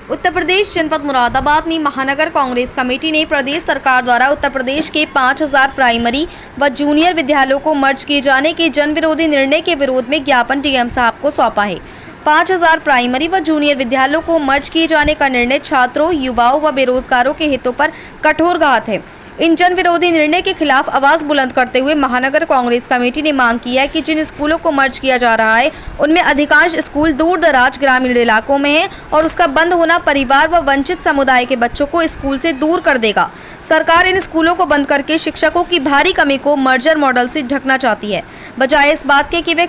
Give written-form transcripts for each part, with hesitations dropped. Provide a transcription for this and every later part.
उत्तर प्रदेश जनपद मुरादाबाद में महानगर कांग्रेस कमेटी ने प्रदेश सरकार द्वारा उत्तर प्रदेश के 5000 प्राइमरी व जूनियर विद्यालयों को मर्ज किए जाने के जन विरोधी निर्णय के विरोध में ज्ञापन डीएम साहब को सौंपा है। 5000 प्राइमरी व जूनियर विद्यालयों को मर्ज किए जाने का निर्णय छात्रों, युवाओं व बेरोजगारों के हितों पर कठोर घात है। इन जन विरोधी निर्णय के खिलाफ आवाज बुलंद करते हुए महानगर कांग्रेस कमेटी ने मांग की है कि जिन स्कूलों को मर्ज किया जा रहा है उनमें अधिकांश स्कूल दूर दराज ग्रामीण इलाकों में है और उसका बंद होना परिवार व वंचित समुदाय के बच्चों को स्कूल से दूर कर देगा। सरकार इन स्कूलों को बंद करके शिक्षकों की भारी कमी को मर्जर मॉडल से ढकना चाहती है, बजाय इस बात के कि वे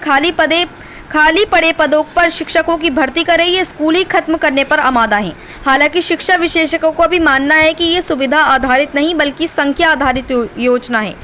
खाली पड़े पदों पर शिक्षकों की भर्ती करें। ये स्कूल ही खत्म करने पर आमादा हैं। हालांकि शिक्षा विशेषज्ञों को भी मानना है कि ये सुविधा आधारित नहीं बल्कि संख्या आधारित योजना है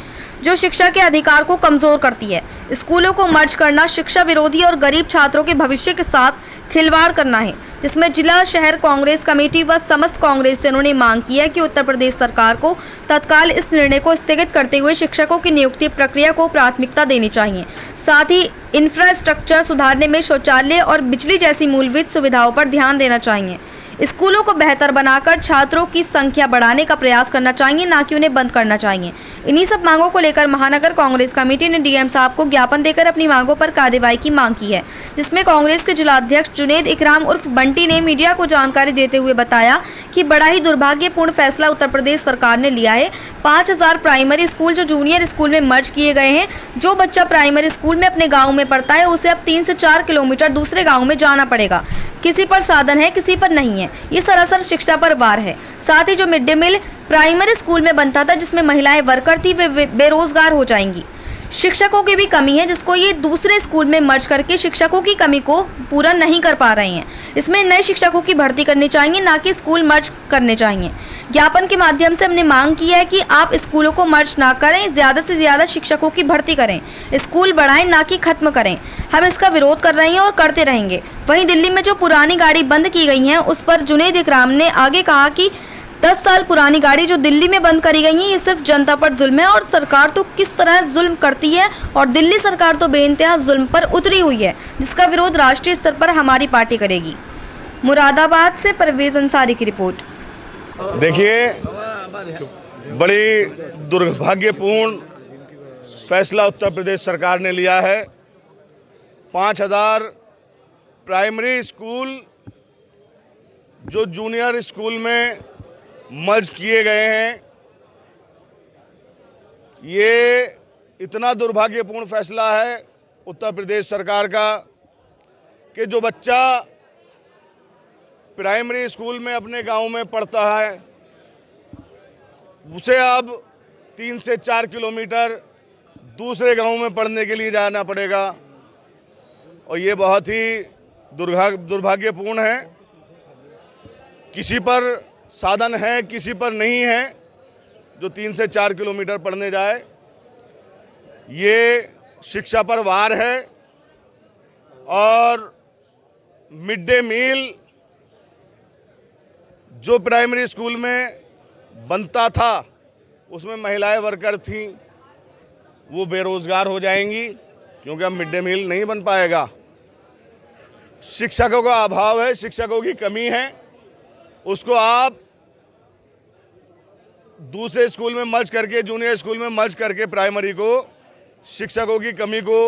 जो शिक्षा के अधिकार को कमजोर करती है। स्कूलों को मर्ज करना शिक्षा विरोधी और गरीब छात्रों के भविष्य के साथ खिलवाड़ करना है, जिसमें जिला शहर कांग्रेस कमेटी व समस्त कांग्रेसजनों ने मांग की है कि उत्तर प्रदेश सरकार को तत्काल इस निर्णय को स्थगित करते हुए शिक्षकों की नियुक्ति प्रक्रिया को प्राथमिकता देनी चाहिए। साथ ही इंफ्रास्ट्रक्चर सुधारने में शौचालय और बिजली जैसी मूलभूत सुविधाओं पर ध्यान देना चाहिए। स्कूलों को बेहतर बनाकर छात्रों की संख्या बढ़ाने का प्रयास करना चाहिए, ना कि उन्हें बंद करना चाहिए। इन्हीं सब मांगों को लेकर महानगर कांग्रेस कमेटी ने डीएम साहब को ज्ञापन देकर अपनी मांगों पर कार्रवाई की मांग की है, जिसमें कांग्रेस के जिलाध्यक्ष जुनैद इकराम उर्फ बंटी ने मीडिया को जानकारी देते हुए बताया कि बड़ा ही दुर्भाग्यपूर्ण फैसला उत्तर प्रदेश सरकार ने लिया है। 5000 प्राइमरी स्कूल जो जूनियर स्कूल में मर्ज किए गए हैं। जो बच्चा प्राइमरी स्कूल में अपने गाँव में पढ़ता है उसे अब 3 से 4 किलोमीटर दूसरे गाँव में जाना पड़ेगा। किसी पर साधन है, किसी पर नहीं है। ये सरासर शिक्षा पर वार है। साथ ही जो mid day meal primary school में बनता था जिसमें महिलाएं वर्कर थी वे बेरोजगार हो जाएंगी। शिक्षकों की भी कमी है जिसको ये दूसरे स्कूल में मर्ज करके शिक्षकों की कमी को पूरा नहीं कर पा रहे हैं। इसमें नए शिक्षकों की भर्ती करनी चाहिए, ना कि स्कूल मर्ज करने चाहिए। ज्ञापन के माध्यम से हमने मांग की है कि आप स्कूलों को मर्ज ना करें, ज़्यादा से ज़्यादा शिक्षकों की भर्ती करें, स्कूल बढ़ाएं ना कि खत्म करें। हम इसका विरोध कर रहे हैं और करते रहेंगे। वहीं दिल्ली में जो पुरानी गाड़ी बंद की गई हैं उस पर जुनैद इकराम ने आगे कहा कि 10 साल पुरानी गाड़ी जो दिल्ली में बंद करी गई है ये सिर्फ जनता पर जुल्म है और सरकार तो किस तरह जुल्म करती है और दिल्ली सरकार तो बेइंतहा जुल्म पर उतरी हुई है, जिसका विरोध राष्ट्रीय स्तर पर हमारी पार्टी करेगी। मुरादाबाद से परवेज अंसारी की रिपोर्ट। देखिए, बड़ी दुर्भाग्यपूर्ण फैसला उत्तर प्रदेश सरकार ने लिया है। 5000 प्राइमरी स्कूल जो जूनियर स्कूल में मर्ज किए गए हैं, ये इतना दुर्भाग्यपूर्ण फैसला है उत्तर प्रदेश सरकार का कि जो बच्चा प्राइमरी स्कूल में अपने गांव में पढ़ता है उसे अब 3 से 4 किलोमीटर दूसरे गांव में पढ़ने के लिए जाना पड़ेगा और ये बहुत ही दुर्भाग्यपूर्ण है। किसी पर साधन है, किसी पर नहीं है जो 3 से 4 किलोमीटर पढ़ने जाए। ये शिक्षा पर वार है और मिड डे मील जो प्राइमरी स्कूल में बनता था उसमें महिलाएं वर्कर थीं, वो बेरोजगार हो जाएंगी क्योंकि अब मिड डे मील नहीं बन पाएगा। शिक्षकों का अभाव है, शिक्षकों की कमी है, उसको आप दूसरे स्कूल में मर्ज करके, जूनियर स्कूल में मर्ज करके प्राइमरी को शिक्षकों की कमी को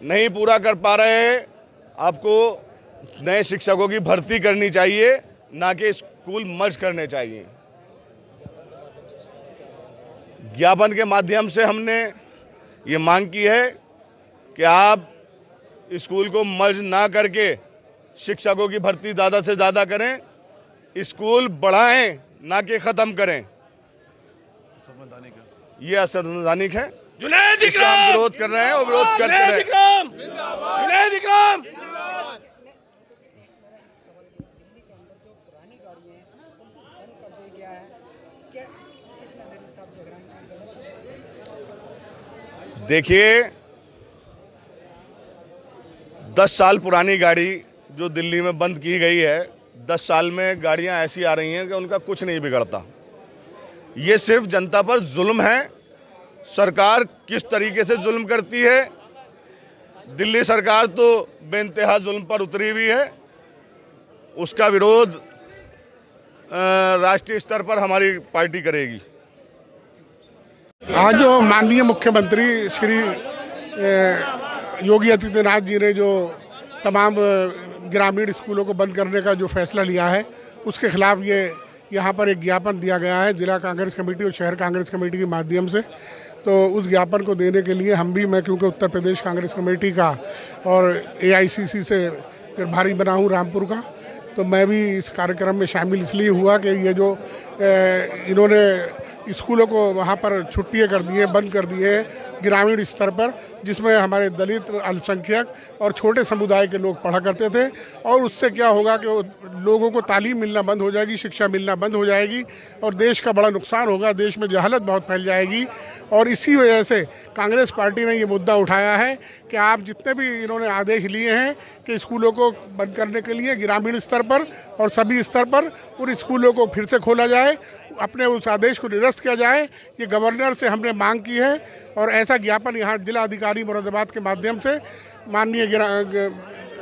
नहीं पूरा कर पा रहे हैं। आपको नए शिक्षकों की भर्ती करनी चाहिए, ना कि स्कूल मर्ज करने चाहिए। ज्ञापन के माध्यम से हमने ये मांग की है कि आप स्कूल को मर्ज ना करके शिक्षकों की भर्ती ज़्यादा से ज़्यादा करें, स्कूल बढ़ाएं ना कि ख़त्म करें। ये असंवैधानिक है। इसका हम विरोध कर रहे हैं और विरोध करते रहे। देखिए, 10 साल पुरानी गाड़ी जो दिल्ली में बंद की गई है, 10 साल में गाड़ियां ऐसी आ रही हैं कि उनका कुछ नहीं बिगड़ता। ये सिर्फ जनता पर जुल्म है। सरकार किस तरीके से जुल्म करती है, दिल्ली सरकार तो बेइंतहा जुल्म पर उतरी हुई है। उसका विरोध राष्ट्रीय स्तर पर हमारी पार्टी करेगी। आज जो माननीय मुख्यमंत्री श्री योगी आदित्यनाथ जी ने जो तमाम ग्रामीण स्कूलों को बंद करने का जो फैसला लिया है, उसके खिलाफ ये यहाँ पर एक ज्ञापन दिया गया है जिला कांग्रेस कमेटी और शहर कांग्रेस कमेटी के माध्यम से। तो उस ज्ञापन को देने के लिए मैं क्योंकि उत्तर प्रदेश कांग्रेस कमेटी का और AICC से प्रभारी बना हूँ रामपुर का, तो मैं भी इस कार्यक्रम में शामिल इसलिए हुआ कि ये जो इन्होंने स्कूलों को वहाँ पर छुट्टियाँ कर दी हैं, बंद कर दिए हैं ग्रामीण स्तर पर, जिसमें हमारे दलित, अल्पसंख्यक और छोटे समुदाय के लोग पढ़ा करते थे। और उससे क्या होगा कि लोगों को तालीम मिलना बंद हो जाएगी, शिक्षा मिलना बंद हो जाएगी और देश का बड़ा नुकसान होगा, देश में जहालत बहुत फैल जाएगी। और इसी वजह से कांग्रेस पार्टी ने ये मुद्दा उठाया है कि आप जितने भी इन्होंने आदेश लिए हैं कि स्कूलों को बंद करने के लिए ग्रामीण स्तर पर और सभी स्तर पर उन स्कूलों को फिर से खोला जाए, अपने उस आदेश को निरस्त किया जाए। ये गवर्नर से हमने मांग की है और ऐसा ज्ञापन यहाँ जिला अधिकारी मुरादाबाद के माध्यम से माननीय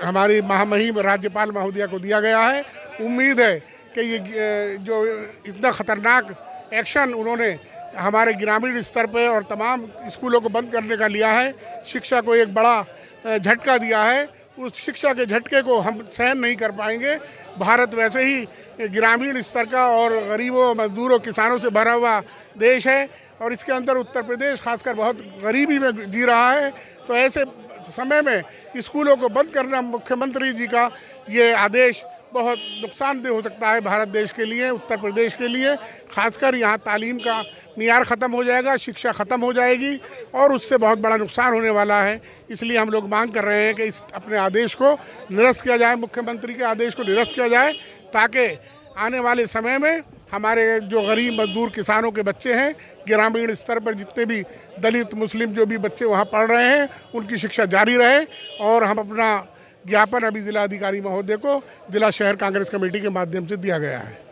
हमारी महामहिम राज्यपाल महोदया को दिया गया है। उम्मीद है कि ये जो इतना ख़तरनाक एक्शन उन्होंने हमारे ग्रामीण स्तर पर और तमाम स्कूलों को बंद करने का लिया है, शिक्षा को एक बड़ा झटका दिया है। उस शिक्षा के झटके को हम सहन नहीं कर पाएंगे। भारत वैसे ही ग्रामीण स्तर का और गरीबों, मजदूरों, किसानों से भरा हुआ देश है और इसके अंदर उत्तर प्रदेश खासकर बहुत गरीबी में जी रहा है। तो ऐसे समय में स्कूलों को बंद करना मुख्यमंत्री जी का ये आदेश बहुत नुकसानदेह हो सकता है भारत देश के लिए, उत्तर प्रदेश के लिए। खासकर यहाँ तालीम का मियार ख़त्म हो जाएगा, शिक्षा ख़त्म हो जाएगी और उससे बहुत बड़ा नुकसान होने वाला है। इसलिए हम लोग मांग कर रहे हैं कि इस अपने आदेश को निरस्त किया जाए, मुख्यमंत्री के आदेश को निरस्त किया जाए, ताकि आने वाले समय में हमारे जो गरीब मजदूर किसानों के बच्चे हैं, ग्रामीण स्तर पर जितने भी दलित, मुस्लिम जो भी बच्चे वहाँ पढ़ रहे हैं, उनकी शिक्षा जारी रहे। और हम अपना ज्ञापन अभी जिला अधिकारी महोदय को जिला शहर कांग्रेस कमेटी के माध्यम से दिया गया है।